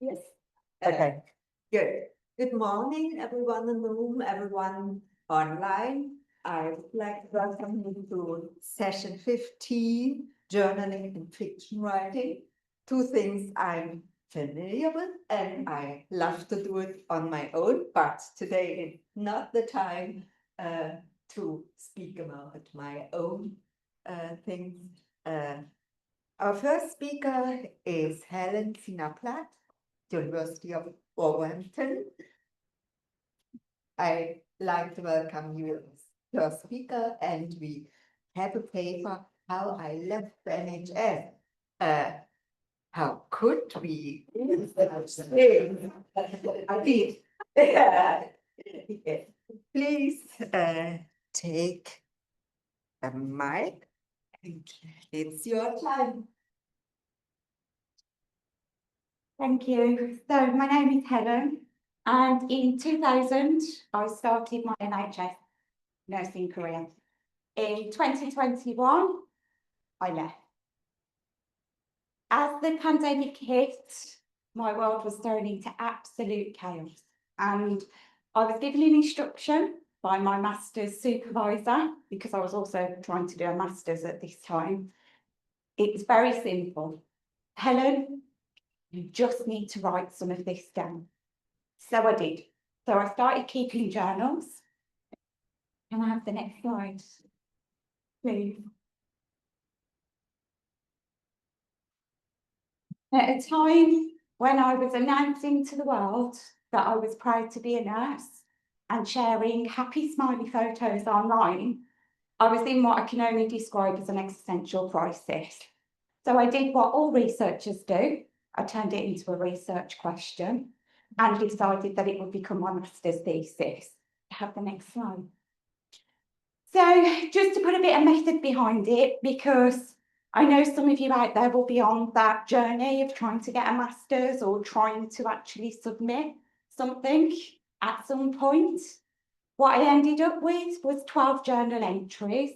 Yes. Okay. Good. Good morning, everyone in the room, everyone online. I would like to welcome you to session 15, Journaling and Fiction Writing. Two things I'm familiar with, and I love to do it on my own, but today is not the time to speak about my own things. Our first speaker is Helen Sinar-Platt, University of Wolverhampton. I'd like to welcome you as first speaker, and we have a paper, How I Left the NHS. How could we do such thing? I did. Please take the mic, and it's your time. Thank you. So my name is Helen, and in 2000 I started my NHS nursing career. In 2021 I left. As the pandemic hit, my world was thrown into absolute chaos, and I was given an instruction by my master's supervisor, because I was also trying to do a master's at this time. It's very simple. Helen, you just need to write some of this down. So I did. So I started keeping journals. Can I have the next slide, please? At a time when I was announcing to the world that I was proud to be a nurse and sharing happy smiley photos online, I was in what I can only describe as an existential crisis. So I did what all researchers do. I turned it into a research question and decided that it would become my master's thesis. Have the next slide. So just to put a bit of method behind it, because I know some of you out there will be on that journey of trying to get a master's or trying to actually submit something at some point. What I ended up with was 12 journal entries.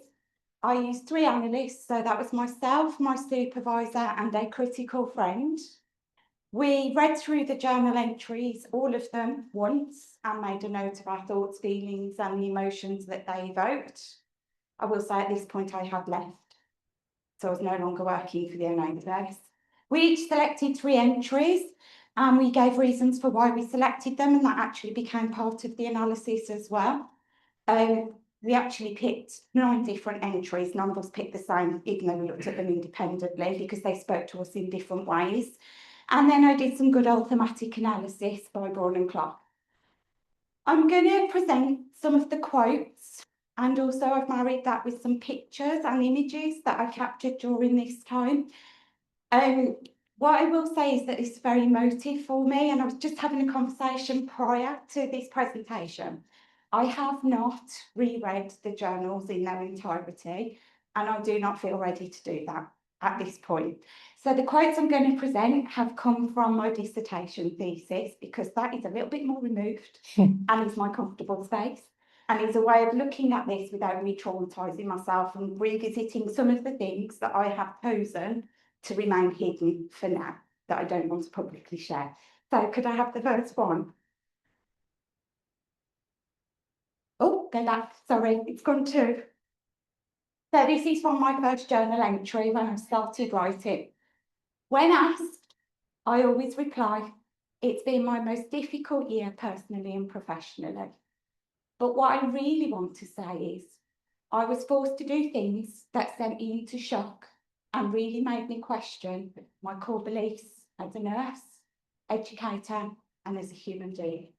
I used 3 analysts, so that was myself, my supervisor, and a critical friend. We read through the journal entries, all of them once, and made a note of our thoughts, feelings, and the emotions that they evoked. I will say at this point I had left, so I was no longer working for the NHS. We each selected 3 entries, and we gave reasons for why we selected them, and that actually became part of the analysis as well. We actually picked 9 different entries. None of us picked the same, even though we looked at them independently, because they spoke to us in different ways. And then I did some good old thematic analysis by Braun and Clark. I'm going to present some of the quotes, and also I've married that with some pictures and images that I captured during this time. What I will say is that it's very emotive for me, and I was just having a conversation prior to this presentation. I have not reread the journals in their entirety, and I do not feel ready to do that at this point. So the quotes I'm going to present have come from my dissertation thesis, because that is a little bit more removed and is my comfortable space. And it's a way of looking at this without re-traumatising myself and revisiting some of the things that I have chosen to remain hidden for now, that I don't want to publicly share. So could I have the first one? Oh, go back, sorry, it's gone too. So this is from my first journal entry when I started writing. When asked, I always reply, it's been my most difficult year personally and professionally. But what I really want to say is, I was forced to do things that sent me into shock and really made me question my core beliefs as a nurse, educator, and as a human being.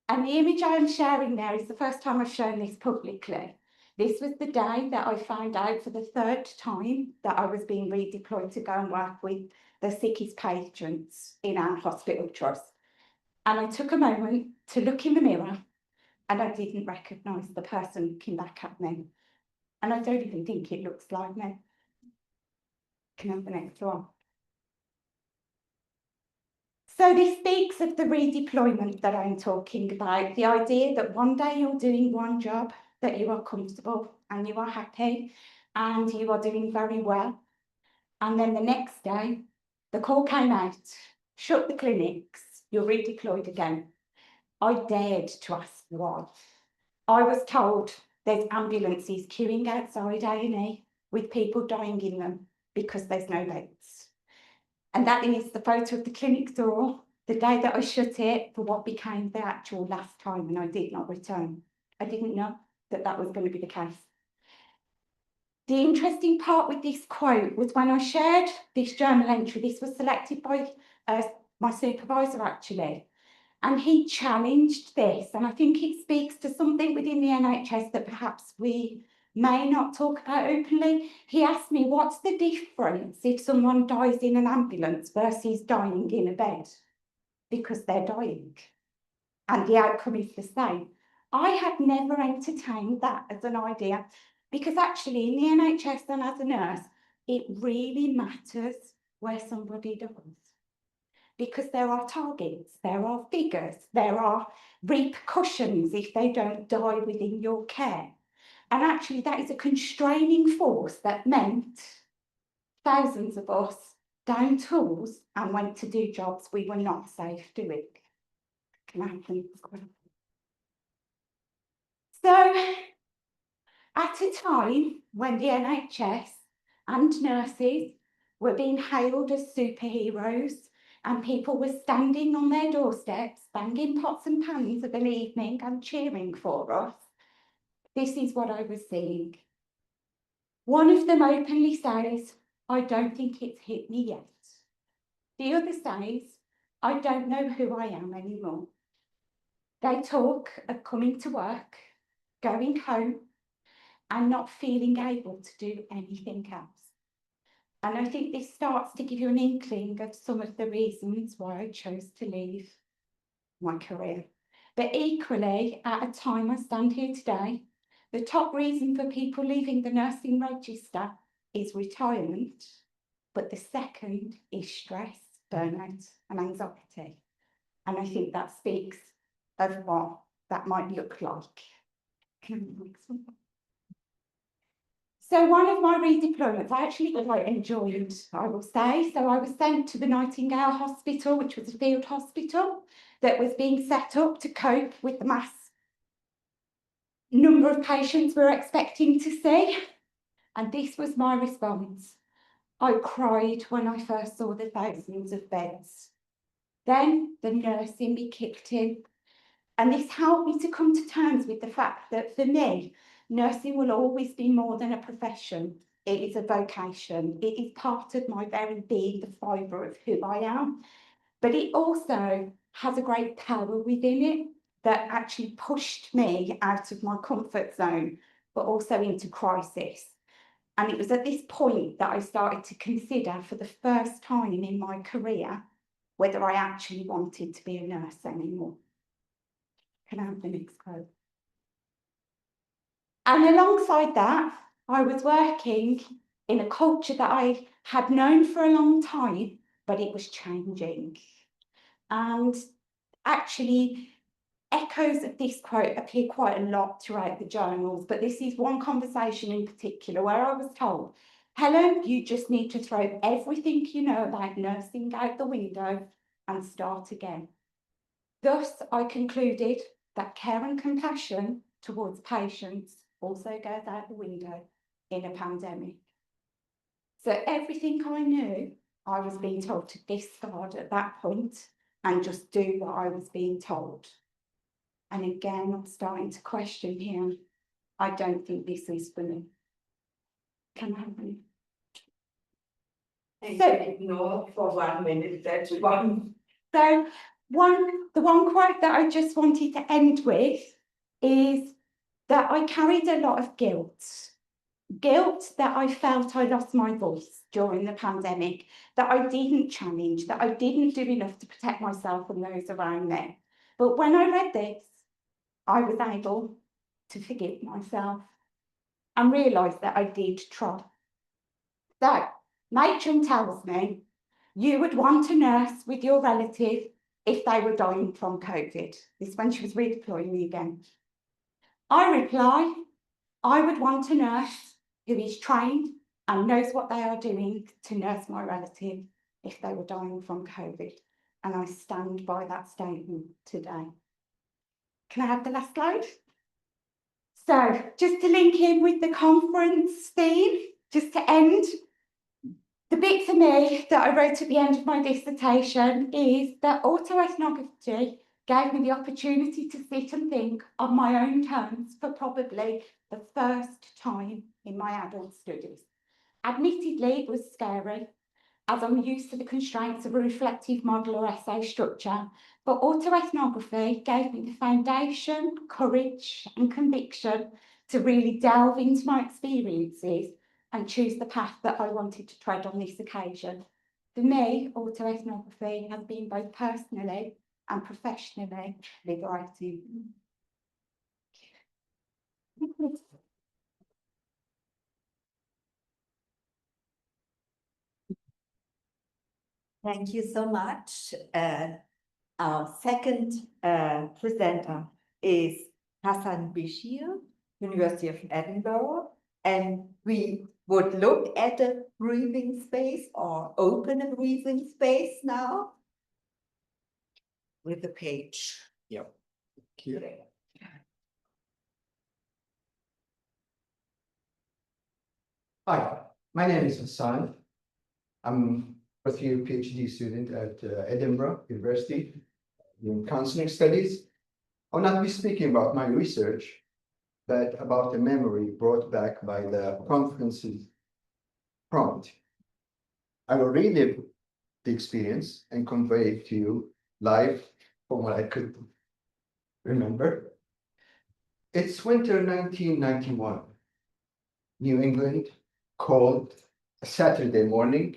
And the image I am sharing there is the first time I've shown this publicly. This was the day that I found out for the 3rd time that I was being redeployed to go and work with the sickest patients in our hospital trust. And I took a moment to look in the mirror, and I didn't recognise the person looking back at me. And I don't even think it looks like me. Can I have the next one? So this speaks of the redeployment that I'm talking about, the idea that one day you're doing one job, that you are comfortable and you are happy and you are doing very well. And then the next day, the call came out shut the clinics, you're redeployed again. I dared to ask why. I was told there's ambulances queuing outside A&E with people dying in them because there's no beds. And that is the photo of the clinic door the day that I shut it for what became the actual last time, and I did not return. I didn't know that that was going to be the case. The interesting part with this quote was when I shared this journal entry, this was selected by my supervisor actually, and he challenged this, and I think it speaks to something within the NHS that perhaps we may not talk about openly. He asked me, what's the difference if someone dies in an ambulance versus dying in a bed? Because they're dying, and the outcome is the same. I had never entertained that as an idea, because actually in the NHS and as a nurse, it really matters where somebody dies. Because there are targets, there are figures, there are repercussions if they don't die within your care. And actually that is a constraining force that meant thousands of us down tools and went to do jobs we were not safe doing. So at a time when the NHS and nurses were being hailed as superheroes, and people were standing on their doorsteps, banging pots and pans of an evening and cheering for us, this is what I was seeing. One of them openly says, I don't think it's hit me yet. The other says, I don't know who I am anymore. They talk of coming to work, going home, and not feeling able to do anything else. And I think this starts to give you an inkling of some of the reasons why I chose to leave my career. But equally, at a time I stand here today, the top reason for people leaving the nursing register is retirement, but the second is stress, burnout and anxiety. And I think that speaks of what that might look like. So one of my redeployments I actually quite enjoyed, I will say. So I was sent to the Nightingale Hospital, which was a field hospital that was being set up to cope with the mass number of patients we were expecting to see. And this was my response. I cried when I first saw the thousands of beds. Then the nurse in me kicked in. And this helped me to come to terms with the fact that for me, nursing will always be more than a profession. It is a vocation. It is part of my very being, the fibre of who I am. But it also has a great power within it that actually pushed me out of my comfort zone, but also into crisis. And it was at this point that I started to consider for the first time in my career whether I actually wanted to be a nurse anymore. Can I have the next quote? And alongside that, I was working in a culture that I had known for a long time, but it was changing. And actually, echoes of this quote appear quite a lot throughout the journals, but this is one conversation in particular where I was told, Helen, you just need to throw everything you know about nursing out the window and start again. Thus, I concluded that care and compassion towards patients also goes out the window in a pandemic. So everything I knew, I was being told to discard at that point and just do what I was being told. And again, I'm starting to question here. I don't think this is for me. Can I have me? So ignore for 1 minute, that's one. So the one quote that I just wanted to end with is that I carried a lot of guilt. Guilt that I felt I lost my voice during the pandemic, that I didn't challenge, that I didn't do enough to protect myself and those around me. But when I read this, I was able to forgive myself and realise that I did try. So, Matron tells me, you would want to nurse with your relative if they were dying from COVID. This is when she was redeploying me again. I reply, I would want a nurse who is trained and knows what they are doing to nurse my relative if they were dying from COVID. and I stand by that statement today. Can I have the last slide? So, just to link in with the conference theme, just to end, the bit for me that I wrote at the end of my dissertation is that autoethnography gave me the opportunity to sit and think on my own terms for probably the first time in my adult studies. Admittedly, it was scary, as I'm used to the constraints of a reflective model or essay structure, but autoethnography gave me the foundation, courage and conviction to really delve into my experiences and choose the path that I wanted to tread on this occasion. For me, autoethnography has been both personally and professionally liberating. Thank you so much. Our second presenter is Hassan Bishil, University of Edinburgh, and we would look at a breathing space or open a breathing space now with the page. Yep. Thank you. Hi, my name is Hassan. I'm a fourth year PhD student at Edinburgh University in counseling studies. I'll not be speaking about my research, but about a memory brought back by the conference's prompt. I will relive the experience and convey it to you live from what I could remember. It's winter 1991, New England, cold, a Saturday morning.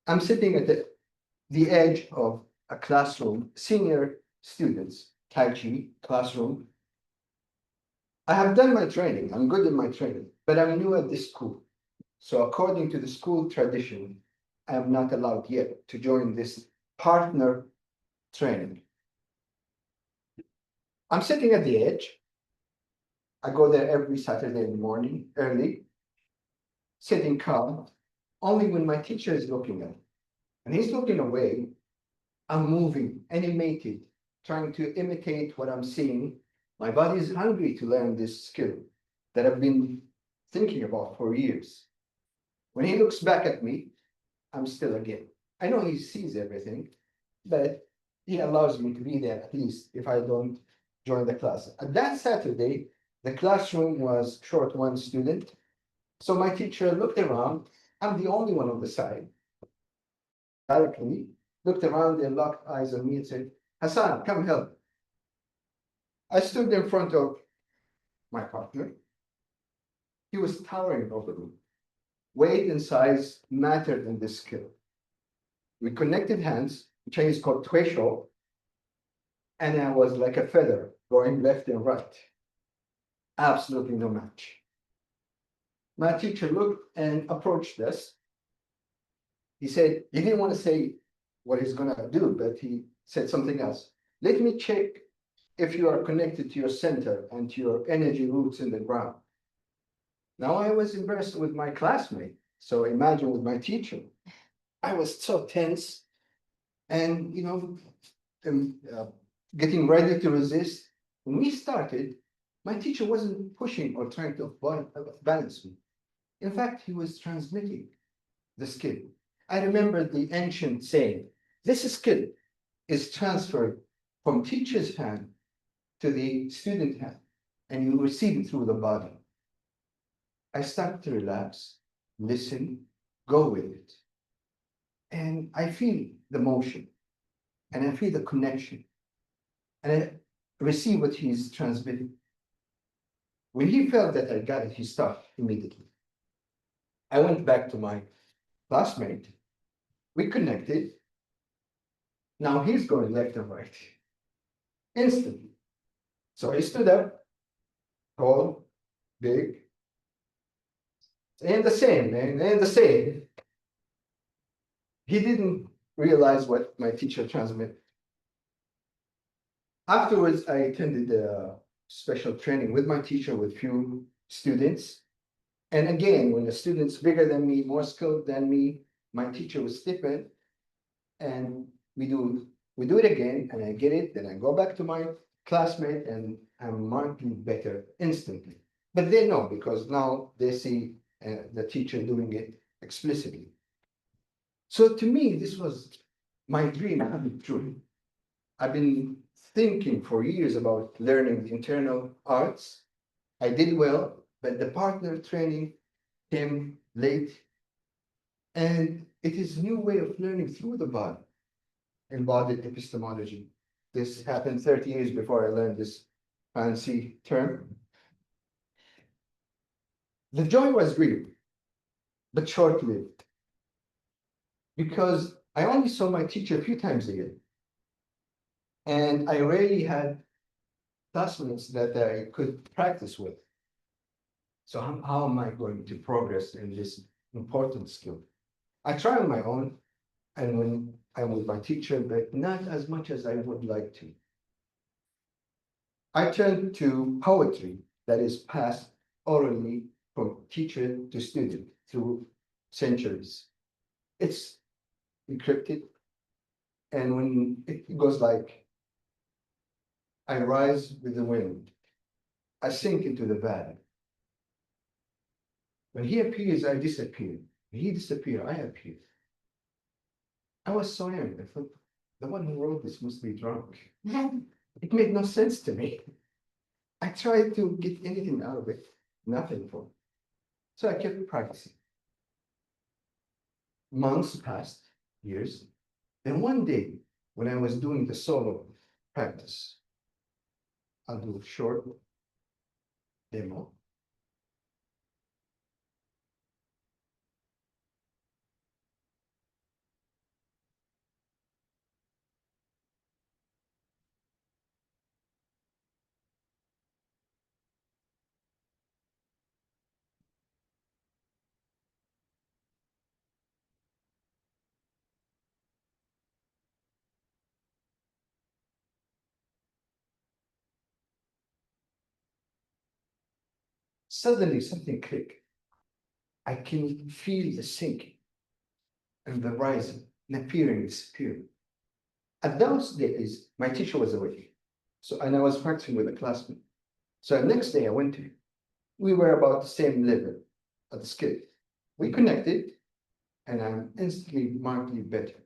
I'm sitting at the edge of a classroom, senior students, Tai Chi classroom. I have done my training, I'm good in my training, but I'm new at this school. So according to the school tradition, I am not allowed yet to join this partner training. I'm sitting at the edge. I go there every Saturday morning, early, sitting calm, only when my teacher is looking at me. And he's looking away, I'm moving, animated, trying to imitate what I'm seeing. My body is hungry to learn this skill that I've been thinking about for years. When he looks back at me, I'm still again. I know he sees everything, but he allows me to be there at least if I don't join the class. At that Saturday, the classroom was short one student. So my teacher looked around. I'm the only one on the side. Directly looked around and locked eyes on me and said, Hassan, come help. I stood in front of my partner. He was towering over me. Weight and size mattered in this skill. We connected hands, which is called tuesho, and I was like a feather going left and right. Absolutely no match. My teacher looked and approached us. He said, he didn't want to say what he's going to do, but he said something else. Let me check if you are connected to your center and to your energy roots in the ground. Now I was impressed with my classmate. So imagine with my teacher. I was so tense and, getting ready to resist. When we started, my teacher wasn't pushing or trying to balance me. In fact, he was transmitting the skill. I remember the ancient saying, this skill is transferred from teacher's hand to the student hand, and you receive it through the body. I started to relax, listen, go with it. And I feel the motion, and I feel the connection, and I receive what he's transmitting. When he felt that I got it, he stopped immediately. I went back to my classmate. We connected. Now he's going left and right. Instantly. So he stood up, tall, big, and the same, and the same. He didn't realize what my teacher transmitted. Afterwards, I attended a special training with my teacher with few students. And again, when the student's bigger than me, more skilled than me, my teacher would step in and we do it again, and I get it, then I go back to my classmate and I'm marking better instantly. But they know, because now they see the teacher doing it explicitly. So to me, this was my dream coming true. I've been thinking for years about learning the internal arts. I did well, but the partner training came late. And it is a new way of learning through the body, embodied epistemology. This happened 30 years before I learned this fancy term. The joy was real, but short-lived, because I only saw my teacher a few times a year. And I rarely had classmates that I could practice with. So how am I going to progress in this important skill? I try on my own, and when I'm with my teacher, but not as much as I would like to. I turned to poetry that is passed orally from teacher to student through centuries. It's encrypted, and when it goes like, I rise with the wind, I sink into the valley. When he appears, I disappear. When he disappears, I appear. I was so young, I thought, the one who wrote this must be drunk. It made no sense to me. I tried to get anything out of it, nothing for it. So I kept practicing. Months passed, years. Then one day, when I was doing the solo practice, I'll do a short demo. Suddenly something clicked. I can feel the sinking and the rising and appearing, disappearing. At those days, my teacher was away. And I was practicing with a classmate. So the next day I went to him. We were about the same level of the skill. We connected, and I'm instantly markedly better.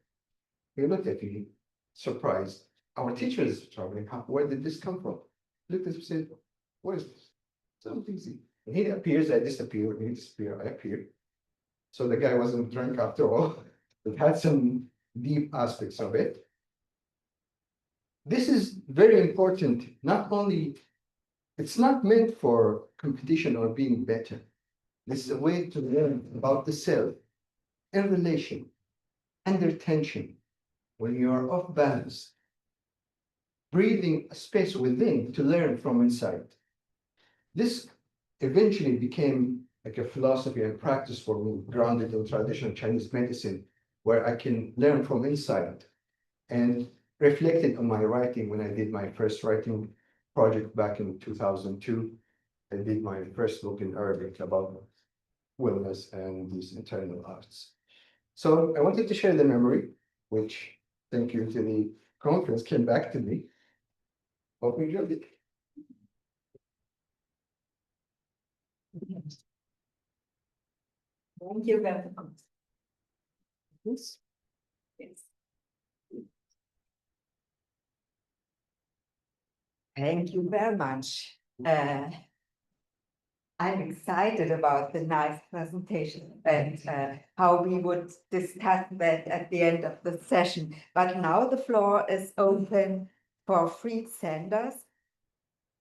He looked at me, surprised. Our teacher is traveling. Where did this come from? He looked at me and said, what is this? So easy. And he appears, I disappear. When he disappears, I appear. So the guy wasn't drunk after all. It had some deep aspects of it. This is very important. Not only, it's not meant for competition or being better. This is a way to learn about the self in relation, under tension, when you are off balance, breathing a space within to learn from inside. This eventually became like a philosophy and practice for me, grounded in traditional Chinese medicine, where I can learn from inside, and reflected on my writing when I did my first writing project back in 2002. I did my first book in Arabic about wellness and these internal arts. So I wanted to share the memory, which, thank you to the conference, came back to me. Hope you enjoyed it. Thank you very much. Yes. Thank you very much. I'm excited about the nice presentation and how we would discuss that at the end of the session. But now the floor is open for Freek Sanders,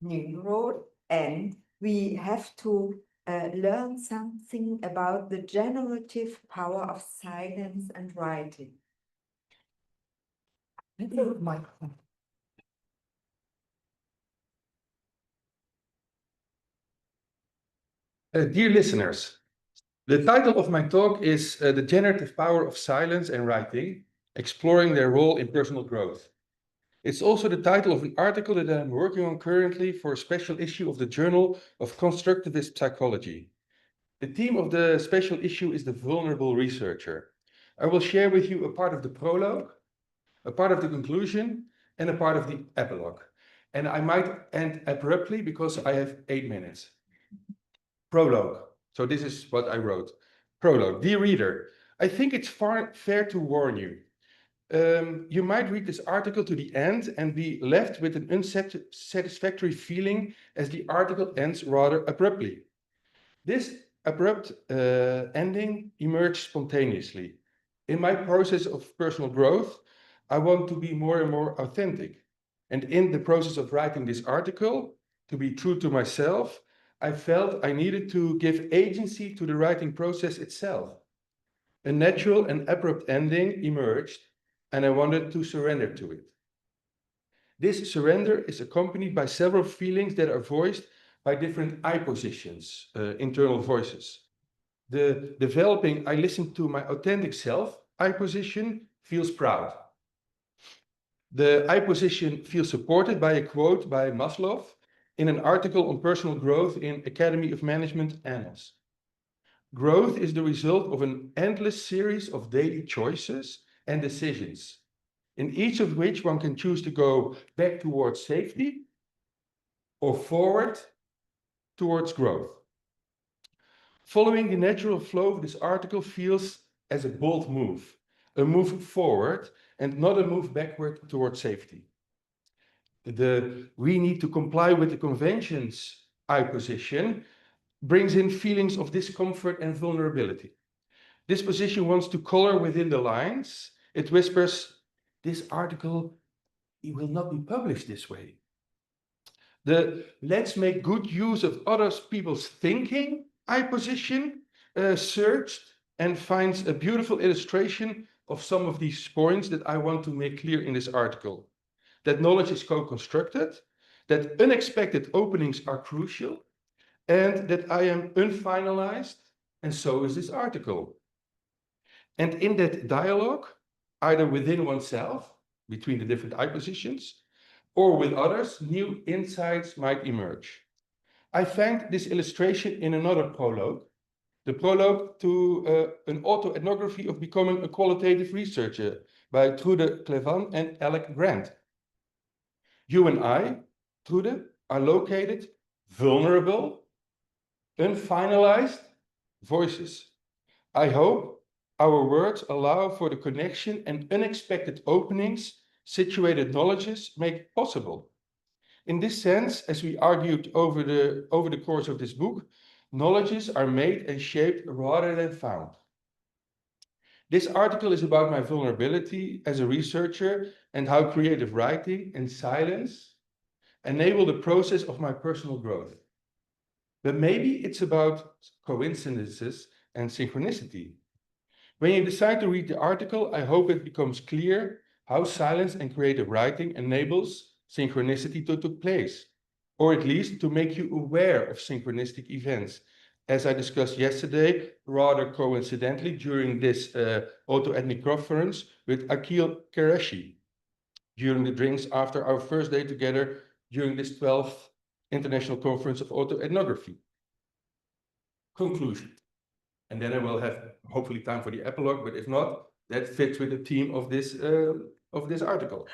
Nyenrode, and we have to learn something about the generative power of silence and writing. Dear listeners, the title of my talk is The Generative Power of Silence and Writing, Exploring Their Role in Personal Growth. It's also the title of an article that I'm working on currently for a special issue of the Journal of Constructivist Psychology. The theme of the special issue is the vulnerable researcher. I will share with you a part of the prologue. a part of the conclusion, and a part of the epilogue. And I might end abruptly because I have 8 minutes. Prologue. So this is what I wrote. Prologue. Dear reader, I think it's fair to warn you. You might read this article to the end and be left with an unsatisfactory feeling as the article ends rather abruptly. This abrupt ending emerged spontaneously. In my process of personal growth, I want to be more and more authentic. And in the process of writing this article, to be true to myself, I felt I needed to give agency to the writing process itself. A natural and abrupt ending emerged, and I wanted to surrender to it. This surrender is accompanied by several feelings that are voiced by different I positions, internal voices. The developing I listen to my authentic self I position feels proud. The I position feels supported by a quote by Maslow in an article on personal growth in Academy of Management Annals. Growth is the result of an endless series of daily choices and decisions, in each of which one can choose to go back towards safety or forward towards growth. Following the natural flow of this article feels as a bold move, a move forward and not a move backward towards safety. We need to comply with the conventions I position brings in feelings of discomfort and vulnerability. This position wants to color within the lines. It whispers, this article will not be published this way. The let's make good use of other people's thinking I position searched and finds a beautiful illustration of some of these points that I want to make clear in this article. That knowledge is co-constructed, that unexpected openings are crucial, and that I am unfinalized, and so is this article. And in that dialogue, either within oneself, between the different I positions, or with others, new insights might emerge. I find this illustration in another prologue, the prologue to an autoethnography of becoming a qualitative researcher by Trude Clevan and Alec Grant. You and I, Trude, are located vulnerable, unfinalized voices. I hope our words allow for the connection and unexpected openings situated knowledges make possible. In this sense, as we argued over the course of this book, knowledges are made and shaped rather than found. This article is about my vulnerability as a researcher and how creative writing and silence enable the process of my personal growth. But maybe it's about coincidences and synchronicity. When you decide to read the article, I hope it becomes clear how silence and creative writing enables synchronicity to take place, or at least to make you aware of synchronistic events, as I discussed yesterday, rather coincidentally during this autoethnographic conference with Akil Qureshi, during the drinks after our first day together during this 12th International Conference of Autoethnography. Conclusion. And then I will have hopefully time for the epilogue, but if not, that fits with the theme of this article.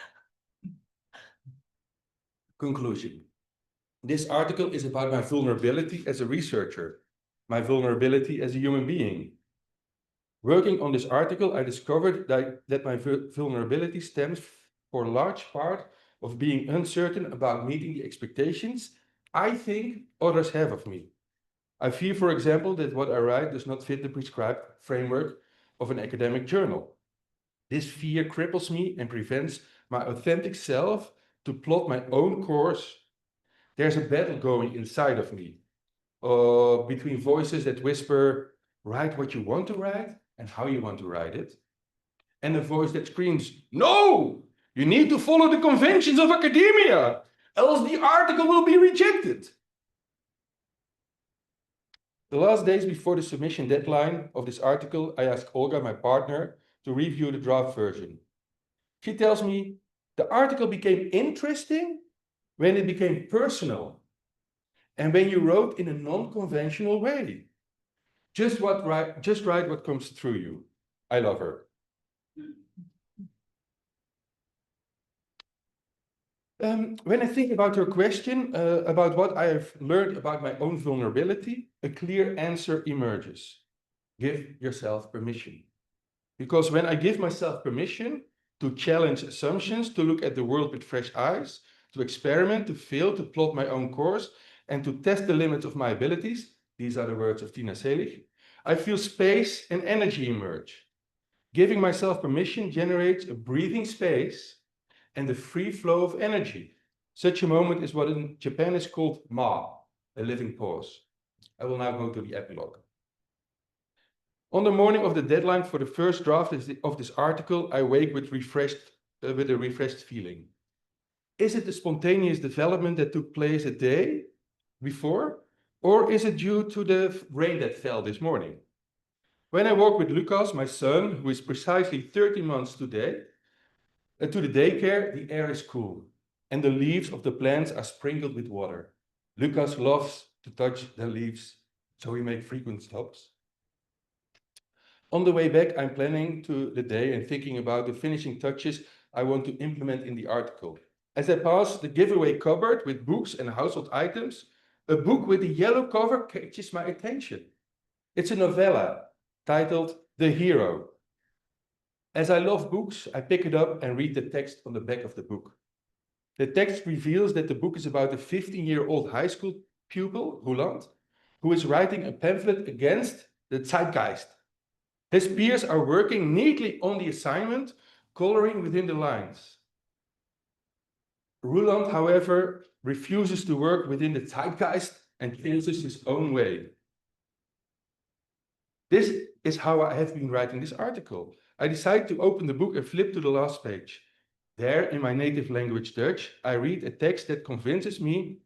Conclusion. This article is about my vulnerability as a researcher, my vulnerability as a human being. Working on this article, I discovered that my vulnerability stems for a large part of being uncertain about meeting the expectations I think others have of me. I fear, for example, that what I write does not fit the prescribed framework of an academic journal. This fear cripples me and prevents my authentic self to plot my own course. There's a battle going inside of me between voices that whisper, write what you want to write and how you want to write it, and a voice that screams, no, you need to follow the conventions of academia, else the article will be rejected. The last days before the submission deadline of this article, I asked Olga, my partner, to review the draft version. She tells me, the article became interesting when it became personal and when you wrote in a non-conventional way. Just write what comes through you. I love her. When I think about your question about what I have learned about my own vulnerability, a clear answer emerges. Give yourself permission. Because when I give myself permission to challenge assumptions, to look at the world with fresh eyes, to experiment, to fail, to plot my own course, and to test the limits of my abilities, these are the words of Tina Selig, I feel space and energy emerge. Giving myself permission generates a breathing space and the free flow of energy. Such a moment is what in Japan is called ma, a living pause. I will now go to the epilogue. On the morning of the deadline for the first draft of this article, I wake with a refreshed feeling. Is it the spontaneous development that took place a day before, or is it due to the rain that fell this morning? When I walk with Lucas, my son, who is precisely 30 months today, to the daycare, the air is cool, and the leaves of the plants are sprinkled with water. Lucas loves to touch the leaves, so we make frequent stops. On the way back, I'm planning to the day and thinking about the finishing touches I want to implement in the article. As I pass the giveaway cupboard with books and household items, a book with a yellow cover catches my attention. It's a novella titled The Hero. As I love books, I pick it up and read the text on the back of the book. The text reveals that the book is about a 15-year-old high school pupil, Roland, who is writing a pamphlet against the zeitgeist. His peers are working neatly on the assignment, coloring within the lines. Roland, however, refuses to work within the zeitgeist and chooses his own way. This is how I have been writing this article. I decide to open the book and flip to the last page. There, in my native language Dutch, I read a text that convinces me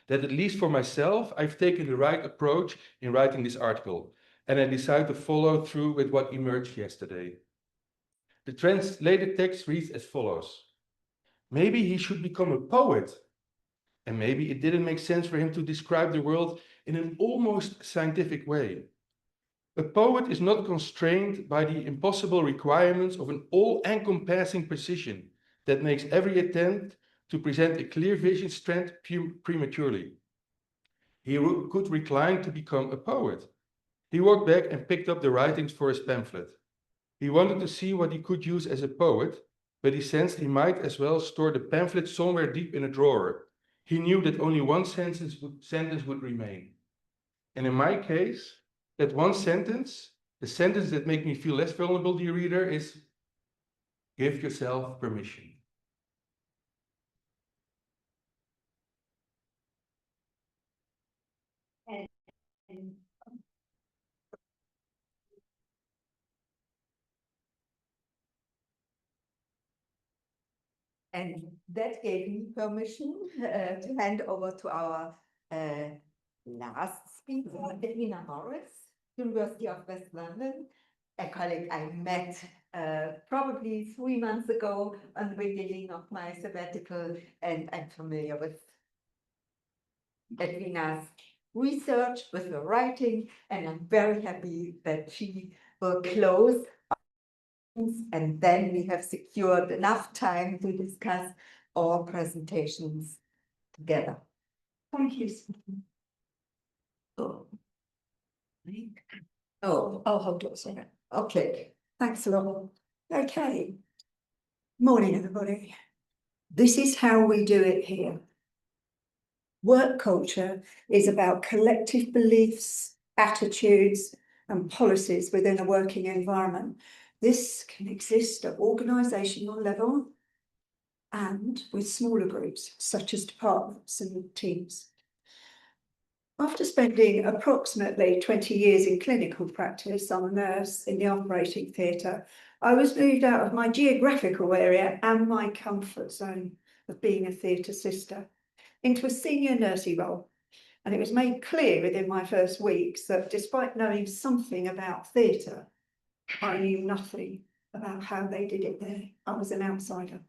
that, at least for myself, I've taken the right approach in writing this article, and I decide to follow through with what emerged yesterday. The translated text reads as follows. Maybe he should become a poet, and maybe it didn't make sense for him to describe the world in an almost scientific way. A poet is not constrained by the impossible requirements of an all-encompassing precision that makes every attempt to present a clear vision strand prematurely. He could recline to become a poet. He walked back and picked up the writings for his pamphlet. He wanted to see what he could use as a poet, but he sensed he might as well store the pamphlet somewhere deep in a drawer. He knew that only one sentence would remain. And in my case, that one sentence, the sentence that makes me feel less vulnerable, dear reader, is give yourself permission. And that gave me permission to hand over to our last speaker, Edwina, University of West London, a colleague I met probably 3 months ago on the beginning of my sabbatical, and I'm familiar with Edwina's research, with her writing, and I'm very happy that she will close. And then we have secured enough time to discuss all presentations together. Thank you. Oh, I'll hold it a second. okay. Thanks a lot. Okay. Morning, everybody. This is how we do it here. Work culture is about collective beliefs, attitudes, and policies within a working environment. This can exist at organisational level and with smaller groups, such as departments and teams. After spending approximately 20 years in clinical practice, I'm a nurse in the operating theatre, I was moved out of my geographical area and my comfort zone of being a theatre sister into a senior nursing role. And it was made clear within my first weeks that despite knowing something about theatre, I knew nothing about how they did it there. I was an outsider.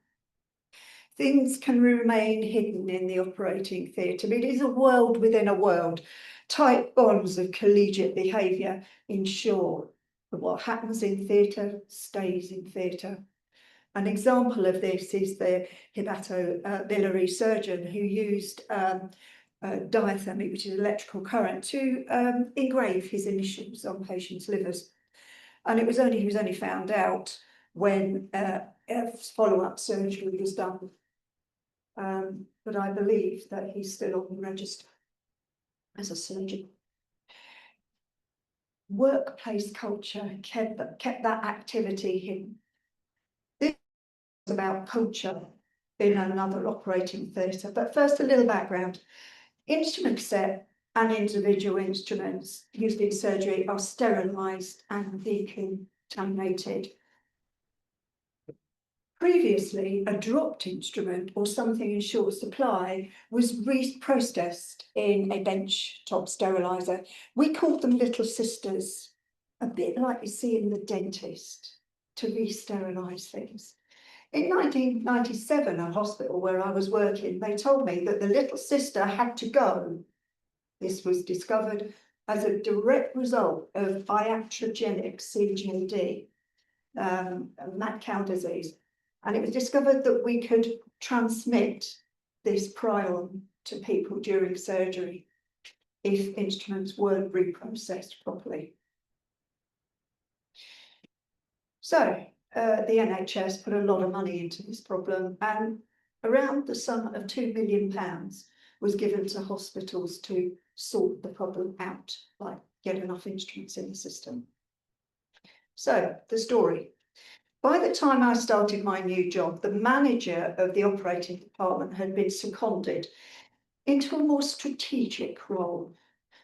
Things can remain hidden in the operating theatre, but it is a world within a world. Tight bonds of collegiate behaviour ensure that what happens in theatre stays in theatre. An example of this is the hepatobiliary surgeon who used diathermy, which is electrical current, to engrave his initials on patients' livers. And he was only found out when follow-up surgery was done. But I believe that he's still on the register as a surgeon. Workplace culture kept that activity hidden. This is about culture in another operating theatre. But first, a little background. Instrument set and individual instruments used in surgery are sterilised and decontaminated. Previously, a dropped instrument or something in short supply was reprocessed in a benchtop steriliser. We called them little sisters, a bit like you see in the dentist, to re-sterilise things. In 1997, a hospital where I was working, they told me that the little sister had to go. This was discovered as a direct result of iatrogenic CJD, mad cow disease. And it was discovered that we could transmit this prion to people during surgery if instruments weren't reprocessed properly. So the NHS put a lot of money into this problem, and around the sum of £2 million was given to hospitals to sort the problem out, like get enough instruments in the system. So the story. By the time I started my new job, the manager of the operating department had been seconded into a more strategic role.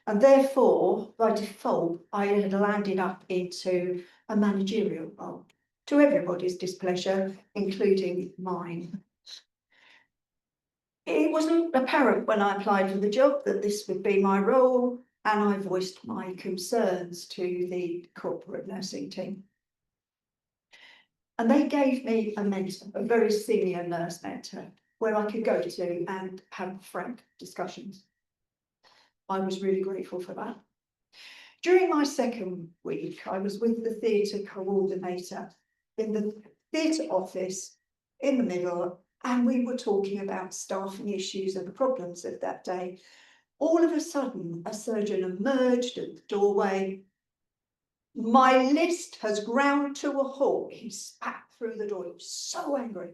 And therefore, by default, I had landed up into a managerial role, to everybody's displeasure, including mine. It wasn't apparent when I applied for the job that this would be my role, and I voiced my concerns to the corporate nursing team. And they gave me a mentor, a very senior nurse mentor, where I could go to and have frank discussions. I was really grateful for that. During my second week, I was with the theatre coordinator in the theatre office in the middle, and we were talking about staffing issues and the problems of that day. All of a sudden, a surgeon emerged at the doorway. My list has ground to a halt. He spat through the door. He was so angry.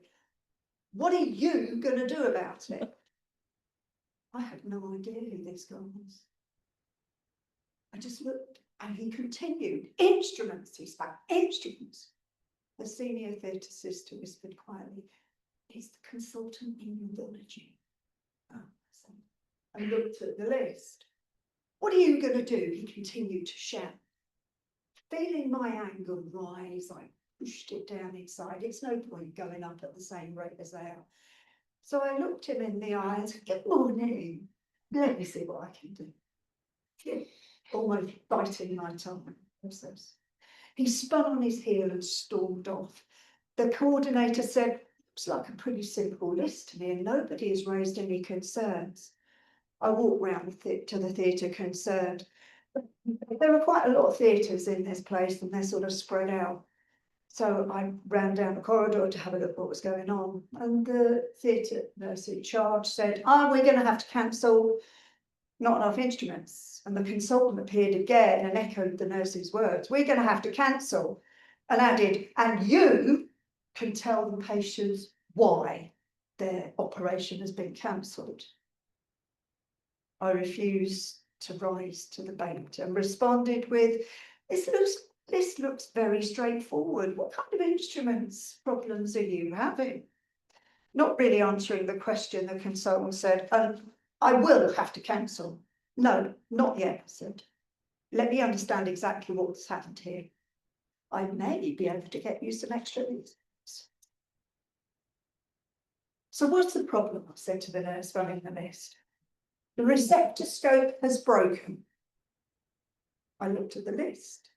What are you going to do about it? I had no idea who this guy was. I just looked, and he continued. Instruments, he spat, instruments. The senior theatre sister whispered quietly, he's the consultant in neurology. Oh, I looked at the list. What are you going to do? He continued to shout. Feeling my anger rise, I pushed it down inside. It's no point going up at the same rate as they are. So I looked him in the eye and said, good morning. Let me see what I can do. Yeah, almost biting my tongue. He spun on his heel and stormed off. The coordinator said, looks like a pretty simple list to me and nobody has raised any concerns. I walked round to the theatre concerned. There are quite a lot of theatres in this place and they're sort of spread out. So I ran down the corridor to have a look at what was going on. And the theatre nurse in charge said, we're going to have to cancel, not enough instruments. And the consultant appeared again and echoed the nurse's words. We're going to have to cancel. And added, and you can tell the patients why their operation has been cancelled. I refused to rise to the bait and responded with, this looks very straightforward. What kind of instruments problems are you having? Not really answering the question, the consultant said, I will have to cancel. No, not yet, I said. Let me understand exactly what's happened here. I may be able to get you some extra instruments. So what's the problem? I said to the nurse running the list. The receptoscope has broken. I looked at the list.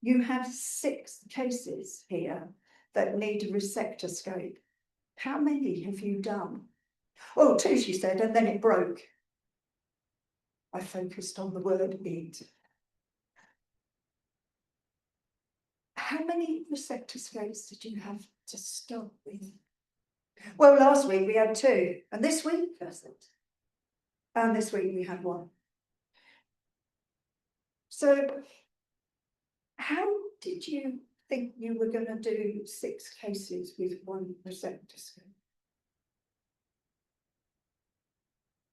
You have 6 cases here that need a receptoscope. How many have you done? Oh, 2, she said, and then it broke. I focused on the word id. How many receptoscopes did you have to start with? Well, last week we had 2, and this week, and this week we had 1. So, how did you think you were going to do 6 cases with 1 receptoscope?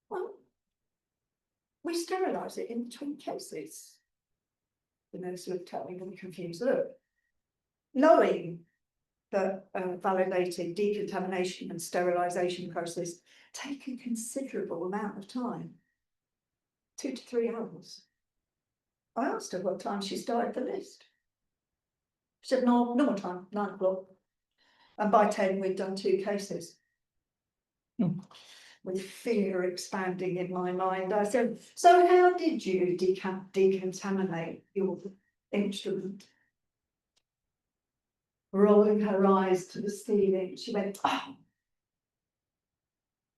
Well, we sterilise it in between cases. The nurse looked at me with a confused look. Knowing the validated decontamination and sterilisation process take a considerable amount of time, 2 to 3 hours. I asked her what time she started the list. She said, no, normal time, 9 o'clock. And by 10, we'd done 2 cases. With fear expanding in my mind, I said, so how did you decontaminate your instrument? Rolling her eyes to the ceiling, she went, oh.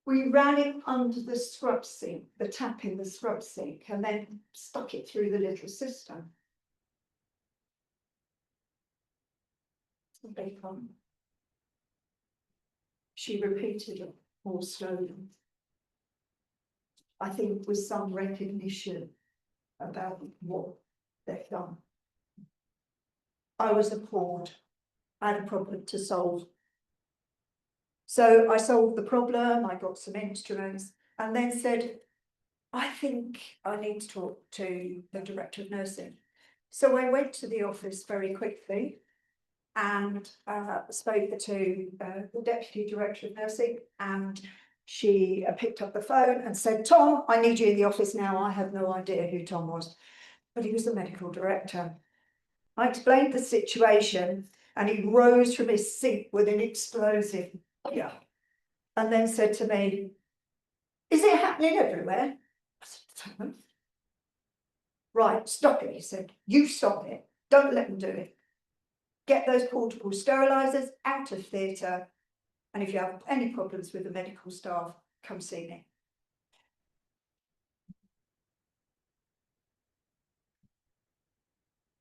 We ran it under the scrub sink, the tap in the scrub sink, and then stuck it through the little cistern. She repeated it more slowly. I think with some recognition about what they've done. I was appalled. I had a problem to solve. So I solved the problem, I got some instruments, and then said, I think I need to talk to the director of nursing. So I went to the office very quickly and spoke to the deputy director of nursing, and she picked up the phone and said, Tom, I need you in the office now. I have no idea who Tom was, but he was the medical director. I explained the situation and he rose from his seat with an explosive, yeah, and then said to me, is it happening everywhere? I said, no. Right, stop it, he said. You stop it. Don't let them do it. Get those portable sterilisers out of theatre, and if you have any problems with the medical staff, come see me.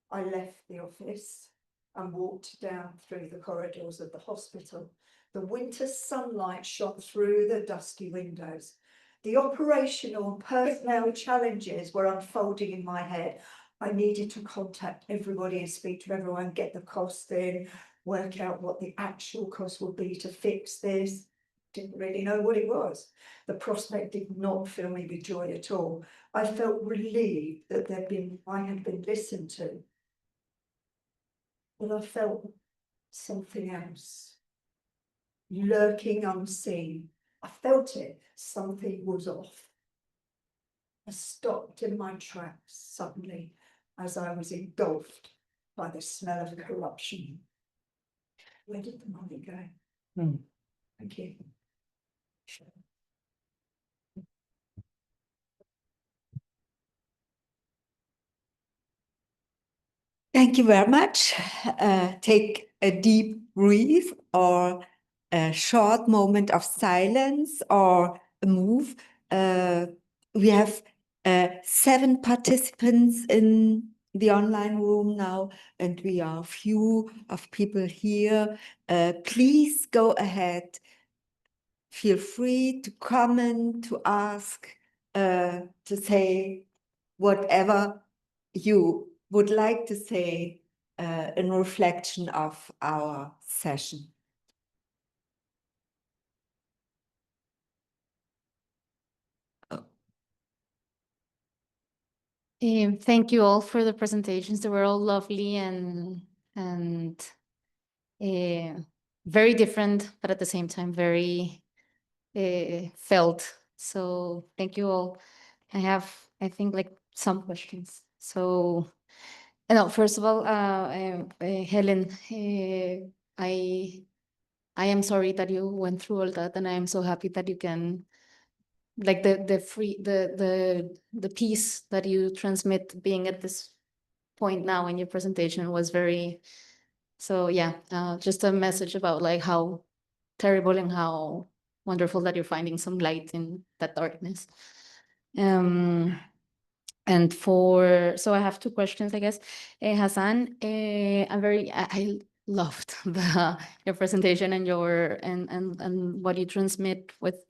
I left the office and walked down through the corridors of the hospital. The winter sunlight shone through the dusty windows. The operational and personnel challenges were unfolding in my head. I needed to contact everybody and speak to everyone, get the cost in, work out what the actual cost would be to fix this. Didn't really know what it was. The prospect did not fill me with joy at all. I felt relieved that I had been listened to. But I felt something else, lurking unseen. I felt it, something was off. I stopped in my tracks suddenly as I was engulfed by the smell of corruption. Where did the money go? Thank you. Thank you very much. Take a deep breath or a short moment of silence or a move. We have 7 participants in the online room now, and we are few of people here. Please go ahead. Feel free to comment, to ask, to say whatever you would like to say in reflection of our session. Thank you all for the presentations. They were all lovely and very different, but at the same time very felt. So thank you all. I have, I think, like some questions. So, first of all, Helen, I am sorry that you went through all that, and I am so happy that you can, like the piece that you transmit being at this point now in your presentation was very, so yeah, just a message about like how terrible and how wonderful that you're finding some light in that darkness. And so I have two questions, I guess. Hassan, I loved your presentation and and what you transmit with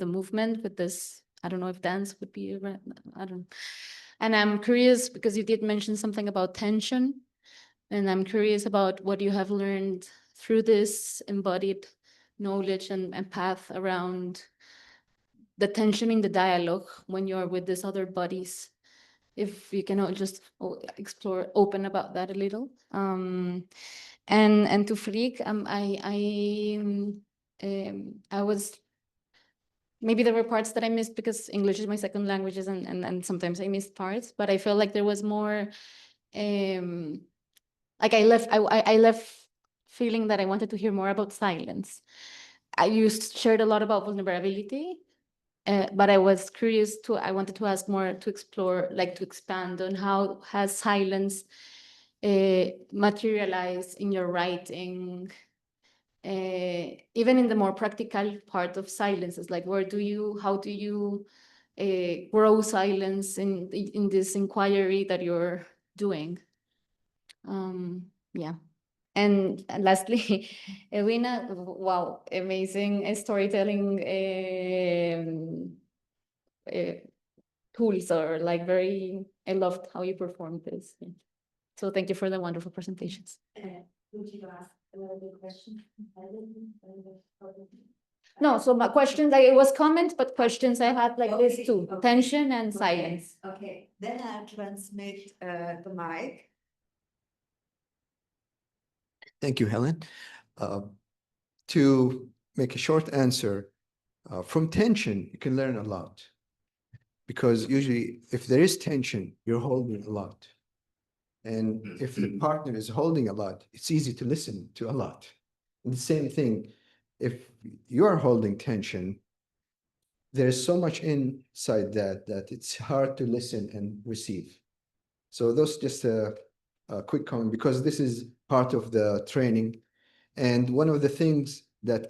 the movement, with this, I don't know if dance would be, I don't. And I'm curious because you did mention something about tension, and I'm curious about what you have learned through this embodied knowledge and path around the tension in the dialogue when you're with these other bodies. If you can just explore, open about that a little. And to Freek, I was, maybe there were parts that I missed because English is my second language, and sometimes I missed parts, but I felt like there was more, like I left feeling that I wanted to hear more about silence. You shared a lot about vulnerability, but I was curious I wanted to ask more, to explore, like to expand on how has silence materialized in your writing, even in the more practical part of silence. It's like, how do you grow silence in this inquiry that you're doing? Yeah. And lastly, Edwina, wow, amazing storytelling tools, or like I loved how you performed this. Yeah. So thank you for the wonderful presentations. Would you ask the question? No, so my questions, it was comments, but questions I had like this too, tension and silence. Okay, then I'll transmit the mic. Thank you, Helen. To make a short answer, from tension, you can learn a lot. Because usually, if there is tension, you're holding a lot. And if the partner is holding a lot, it's easy to listen to a lot. And the same thing, if you're holding tension, there's so much inside that it's hard to listen and receive. So that's just a quick comment, because this is part of the training. And one of the things that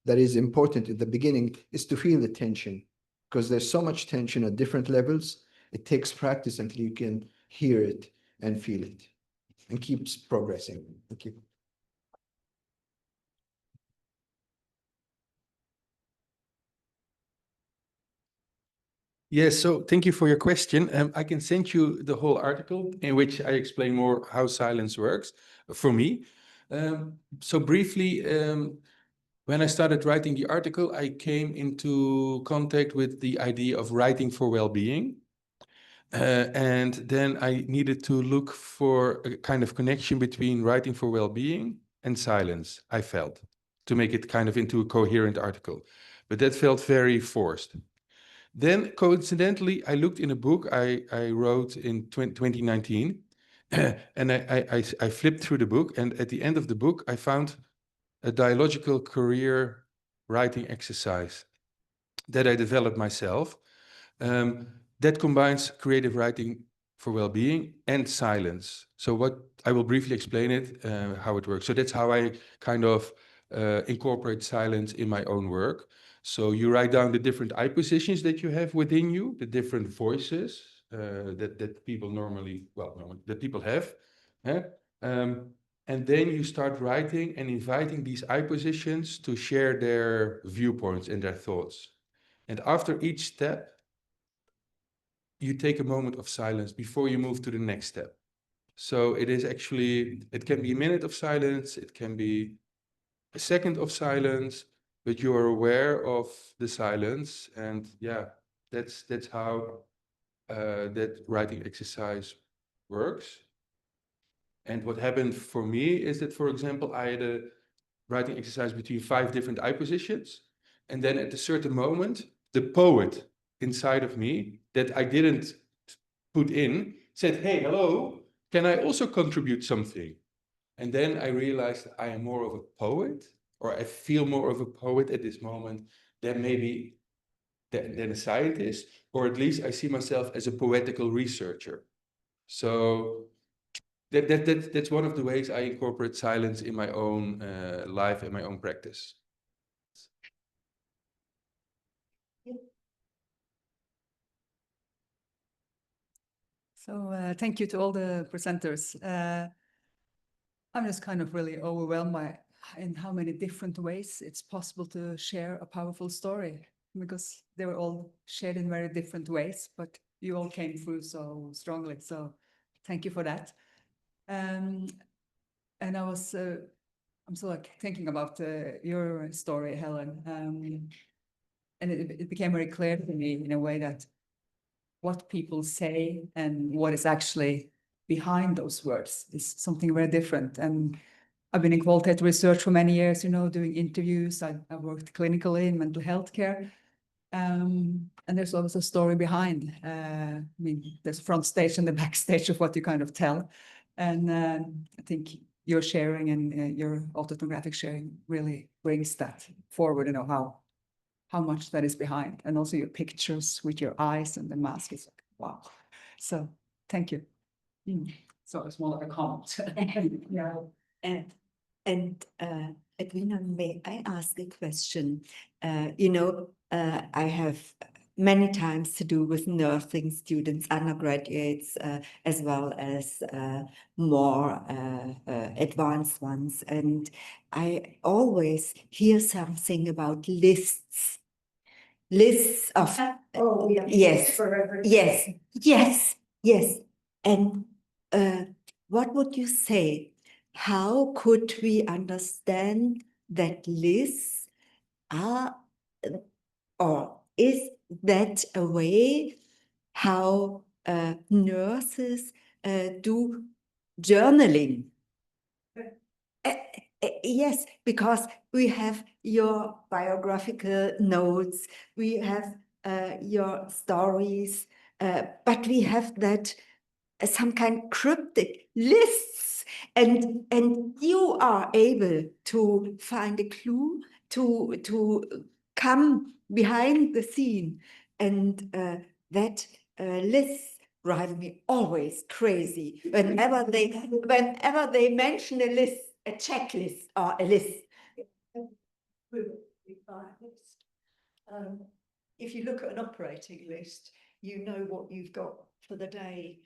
is important at the beginning is to feel the tension, because there's so much tension at different levels. It takes practice until you can hear it and feel it, and keeps progressing. Thank you. Yes, so thank you for your question. I can send you the whole article in which I explain more how silence works for me. So briefly, when I started writing the article, I came into contact with the idea of writing for well-being. And then I needed to look for a kind of connection between writing for well-being and silence, I felt, to make it kind of into a coherent article. But that felt very forced. Then, coincidentally, I looked in a book I wrote in 2019, and I flipped through the book, and at the end of the book, I found a dialogical career writing exercise that I developed myself, that combines creative writing for well-being and silence. So what I will briefly explain it, how it works. So that's how I kind of incorporate silence in my own work. So you write down the different eye positions that you have within you, the different voices that people that people have. And then you start writing and inviting these eye positions to share their viewpoints and their thoughts. And after each step, you take a moment of silence before you move to the next step. So it can be a minute of silence, it can be a second of silence, but you are aware of the silence. And yeah, that's how that writing exercise works. And what happened for me is that, for example, I had a writing exercise between 5 different eye positions. And then at a certain moment, the poet inside of me that I didn't put in said, hey, hello, can I also contribute something? And then I realized I am more of a poet, or I feel more of a poet at this moment than maybe than a scientist, or at least I see myself as a poetical researcher. So that's one of the ways I incorporate silence in my own life and my own practice. So thank you to all the presenters. I'm just kind of really overwhelmed by in how many different ways it's possible to share a powerful story, because they were all shared in very different ways, but you all came through so strongly. So thank you for that. And I was, I'm still like thinking about your story, Helen. And it became very clear to me in a way that what people say and what is actually behind those words is something very different. And I've been in qualitative research for many years, you know, doing interviews. I've worked clinically in mental health care. And there's always a story behind. I mean, there's front stage and the backstage of what you kind of tell. And I think your sharing and your autoethnographic sharing really brings that forward, you know, how much that is behind. And also your pictures with your eyes and the mask is like, wow. So thank you. So it's more like a comment. Yeah. And Edwina, may I ask a question? I have many times to do with nursing students, undergraduates, as well as more advanced ones. And I always hear something about lists of, yes, yes. And what would you say? How could we understand that lists are, or is that a way how nurses do journaling? Yes, because we have your biographical notes, we have your stories, but we have that some kind cryptic lists, and you are able to find a clue to come behind the scene, and that lists drive me always crazy whenever they mention a list, a checklist or a list. If you look at an operating list, you know what you've got for the day.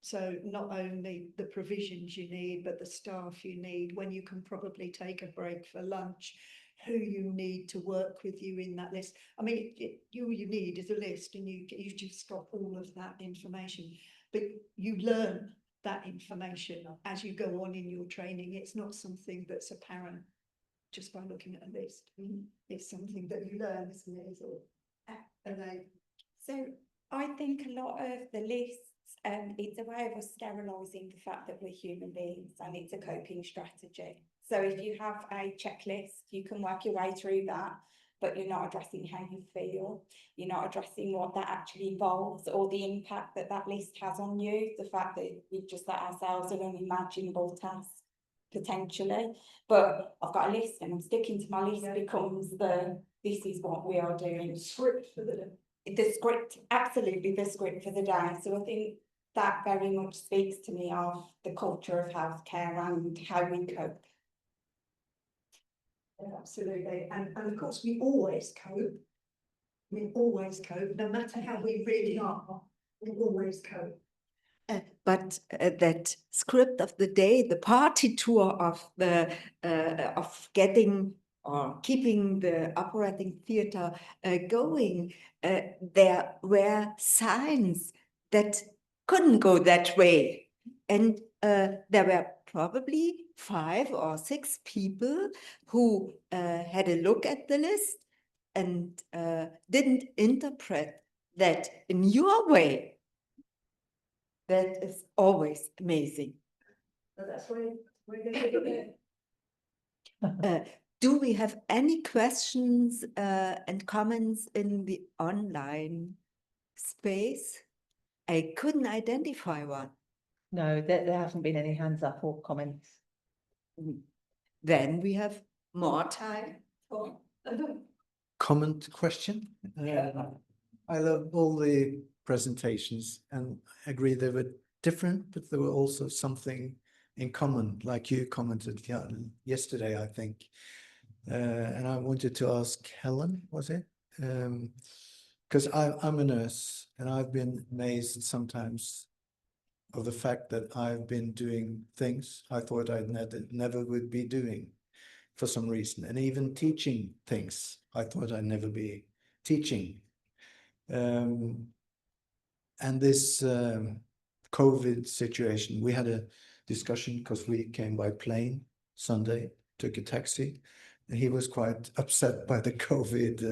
So not only the provisions you need, but the staff you need, when you can probably take a break for lunch, who you need to work with you in that list. I mean, you need is a list, and you just got all of that information, but you learn that information as you go on in your training. It's not something that's apparent just by looking at a list. It's something that you learn, isn't it? So I think a lot of the lists, it's a way of us sterilising the fact that we're human beings, and it's a coping strategy. So if you have a checklist, you can work your way through that, but you're not addressing how you feel. You're not addressing what that actually involves, or the impact that that list has on you. The fact that we've just let ourselves an unimaginable task, potentially. But I've got a list and I'm sticking to my list becomes this is what we are doing. Script for the day. The script, absolutely the script for the day. So I think that very much speaks to me of the culture of healthcare and how we cope. Yeah, absolutely. And of course, we always cope. We always cope, no matter how we really are. We always cope. But that script of the day, the party tour of the of getting or keeping the operating theater going, there were signs that couldn't go that way, and there were probably 5 or 6 people who had a look at the list and didn't interpret that in your way. That is always amazing. So that's where we're going to do it. Do we have any questions and comments in the online space? I couldn't identify one. No, there haven't been any hands up or comments. Then we have more time for comment question. I love all the presentations and agree they were different, but there were also something in common, like you commented yesterday, I think. And I wanted to ask Helen, was it? because I'm a nurse and I've been amazed sometimes of the fact that I've been doing things I thought I'd never would be doing for some reason, and even teaching things I thought I'd never be teaching. And this COVID situation, we had a discussion because we came by plane Sunday, took a taxi, and he was quite upset by the COVID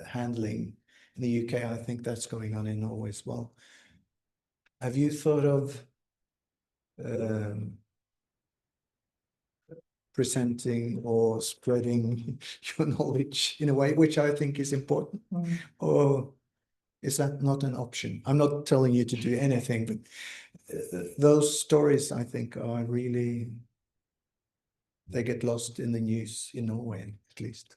handling in the UK. I think that's going on in Norway as well. Have you thought of presenting or spreading your knowledge in a way which I think is important? Or is that not an option? I'm not telling you to do anything, but those stories I think are really, they get lost in the news in Norway, at least.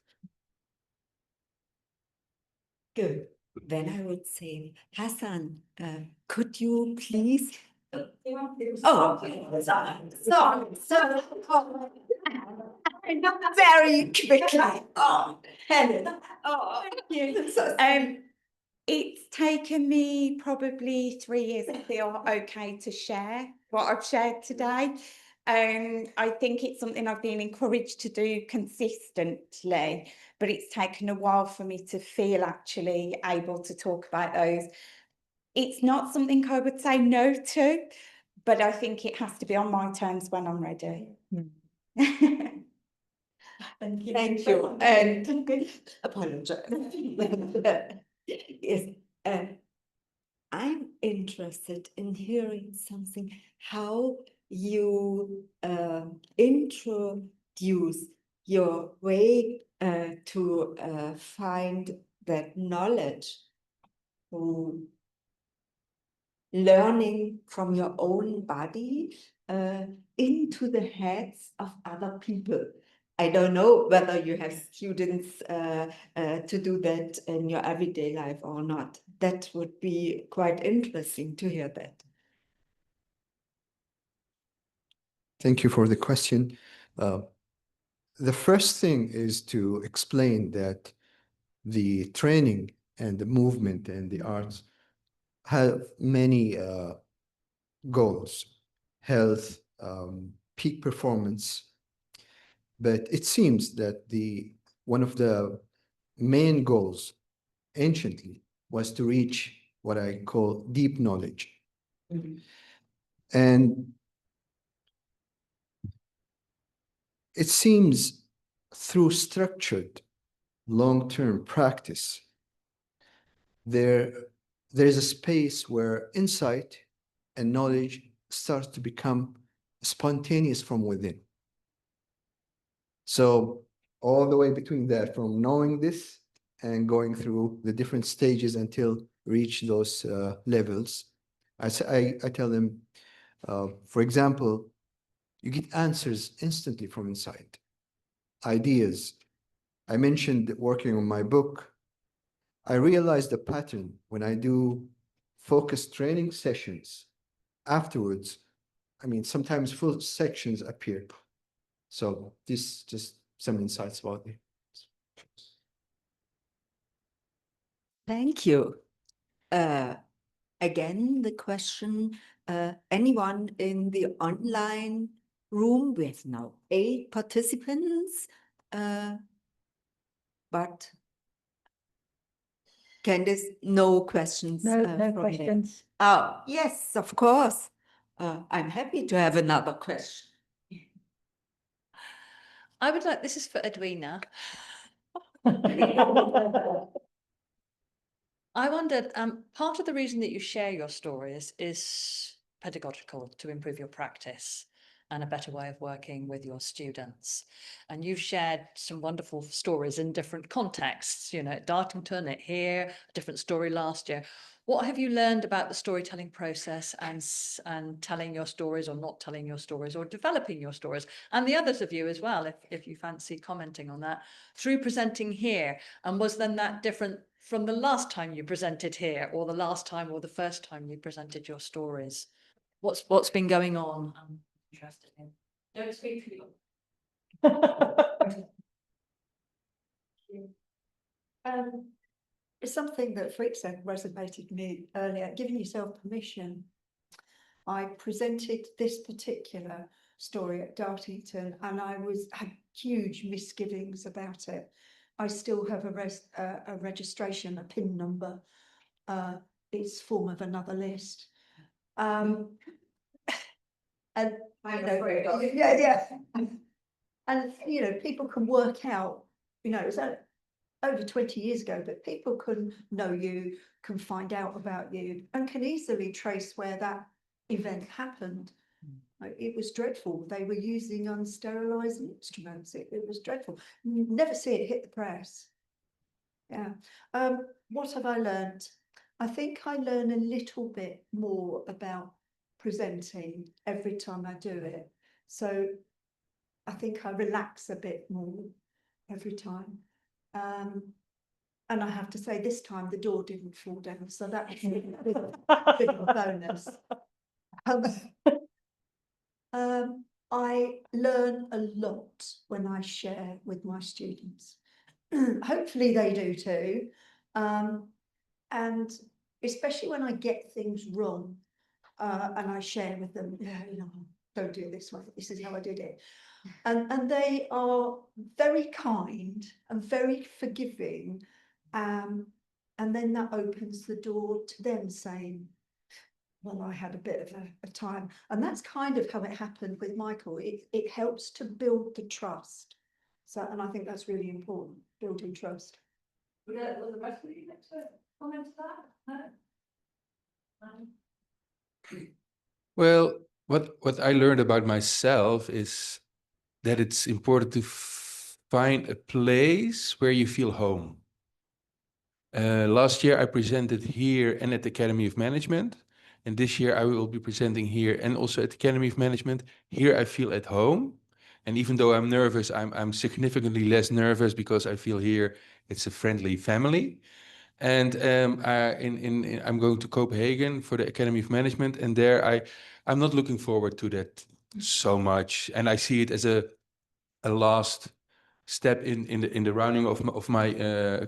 Good. Then I would say, Hassan, could you please? Oh, sorry. Very quickly. Oh, Helen. Oh, thank you. It's taken me probably 3 years to feel okay to share what I've shared today. I think it's something I've been encouraged to do consistently, but it's taken a while for me to feel actually able to talk about those. It's not something I would say no to, but I think it has to be on my terms when I'm ready. Thank you. And apologize. Yes, I'm interested in hearing something, how you introduce your way to find that knowledge through learning from your own body into the heads of other people. I don't know whether you have students to do that in your everyday life or not. That would be quite interesting to hear that. Thank you for the question. The first thing is to explain that the training and the movement and the arts have many goals: health, peak performance. But it seems that one of the main goals anciently was to reach what I call deep knowledge. And it seems through structured long-term practice, there's a space where insight and knowledge starts to become spontaneous from within. So all the way between that, from knowing this and going through the different stages until reach those levels, I tell them, for example, you get answers instantly from inside, ideas. I mentioned working on my book. I realized the pattern when I do focused training sessions. Afterwards, I mean, sometimes full sections appear. So this just some insights about it. Thank you. Again, the question, anyone in the online room? We have now 8 participants, but Candice, no questions. No from there. questions. Oh, yes, of course. I'm happy to have another question. I would like, this is for Edwina. I wondered, part of the reason that you share your stories is pedagogical, to improve your practice and a better way of working with your students. And you've shared some wonderful stories in different contexts, you know, at Dartington, at here, a different story last year. What have you learned about the storytelling process and telling your stories or not telling your stories or developing your stories? And the others of you as well, if you fancy commenting on that, through presenting here. And was then that different from the last time you presented here or the last time or the first time you presented your stories? What's been going on? I'm interested in. Don't speak for you. something that Freek said resonated me earlier, giving yourself permission. I presented this particular story at Dartington and I had huge misgivings about it. I still have a registration, a PIN number. It's form of another list. And yeah. And people can work out, it's over 20 years ago, but people can know you, can find out about you, and can easily trace where that event happened. It was dreadful. They were using unsterilised instruments. It was dreadful. You never see it hit the press. Yeah. What have I learned? I think I learn a little bit more about presenting every time I do it. So I think I relax a bit more every time. And I have to say, this time the door didn't fall down, so that was a bit of a bonus. I learn a lot when I share with my students. Hopefully they do too. And especially when I get things wrong and I share with them, don't do it this way, this is how I did it. And they are very kind and very forgiving. And then that opens the door to them saying, well, I had a bit of a time. And that's kind of how it happened with Michael. It helps to build the trust. So, and I think that's really important, building trust. Would the rest of you like to comment to that? No? Well, what I learned about myself is that it's important to find a place where you feel home. Last year I presented here and at the Academy of Management. And this year I will be presenting here and also at the Academy of Management. Here I feel at home. And even though I'm nervous, I'm significantly less nervous because I feel here it's a friendly family. And I'm going to Copenhagen for the Academy of Management. And there I'm not looking forward to that so much. And I see it as a last step in the rounding of my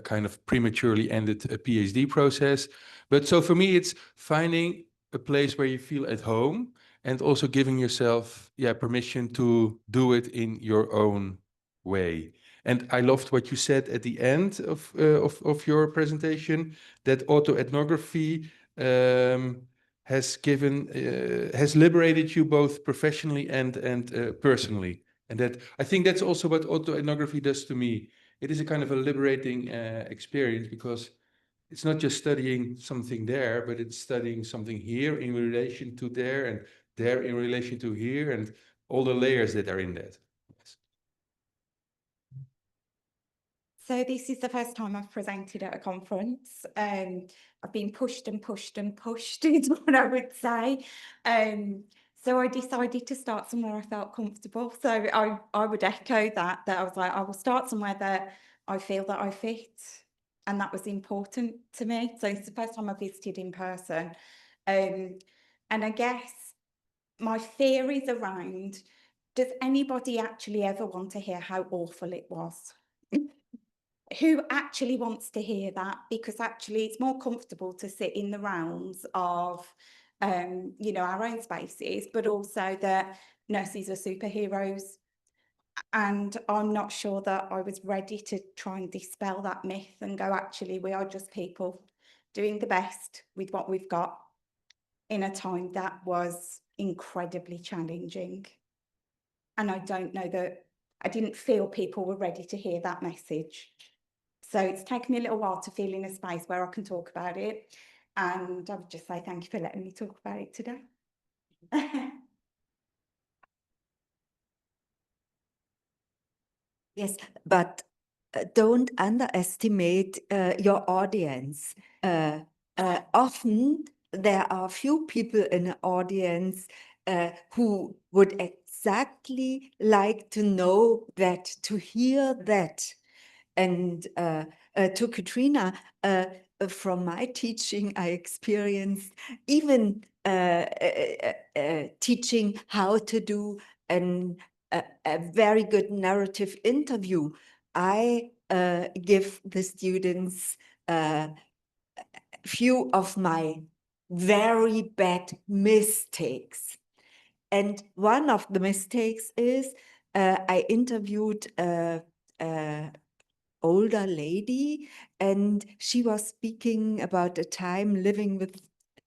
kind of prematurely ended PhD process. But so for me, it's finding a place where you feel at home and also giving yourself permission to do it in your own way. And I loved what you said at the end of your presentation, that autoethnography has liberated you both professionally and personally. And that I think that's also what autoethnography does to me. It is a kind of a liberating experience because it's not just studying something there, but it's studying something here in relation to there and there in relation to here and all the layers that are in that. Yes. So this is the first time I've presented at a conference. I've been pushed and pushed and pushed is what I would say. So I decided to start somewhere I felt comfortable. So I would echo that I was like, I will start somewhere that I feel that I fit. And that was important to me. So it's the first time I visited in person. And I guess my theories around, does anybody actually ever want to hear how awful it was? Who actually wants to hear that? Because actually it's more comfortable to sit in the rounds of, our own spaces, but also that nurses are superheroes. And I'm not sure that I was ready to try and dispel that myth and go, actually, we are just people doing the best with what we've got in a time that was incredibly challenging. And I don't know that, I didn't feel people were ready to hear that message. So it's taken me a little while to feel in a space where I can talk about it. And I would just say thank you for letting me talk about it today. Yes, but don't underestimate your audience. Often there are few people in the audience who would exactly like to know that, to hear that. And to Katrina, from my teaching, I experienced even teaching how to do a very good narrative interview. I give the students few of my very bad mistakes. And one of the mistakes is I interviewed a older lady, and she was speaking about a time living with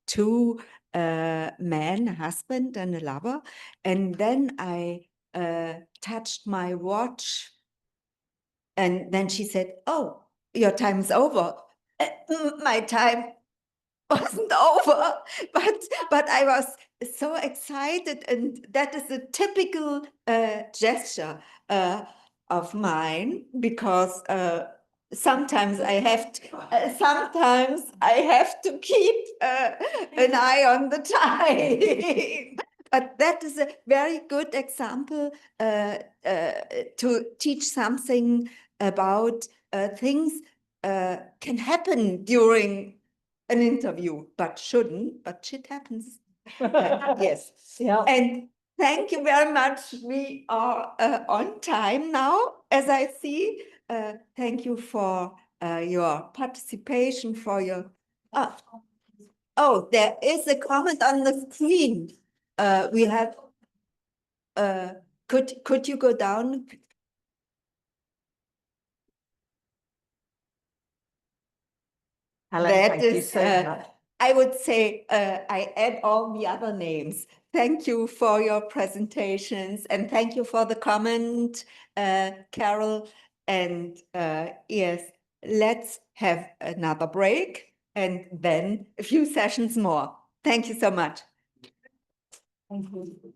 two men, a husband and a lover. And then I touched my watch, and then she said, "Oh, your time is over." My time wasn't over, but I was so excited, and that is a typical gesture of mine, because sometimes I have to keep an eye on the time. But that is a very good example to teach something about things can happen during an interview, but shouldn't, but shit happens. Yes. Yeah. And thank you very much. We are on time now, as I see. Thank you for your participation, for your. Oh, there is a comment on the screen. We have. Could you go down? Helen, That thank you is, so much. I would say, I add all the other names. Thank you for your presentations, and thank you for the comment, Carol. And yes, let's have another break and then a few sessions more. Thank you so much. Thank you.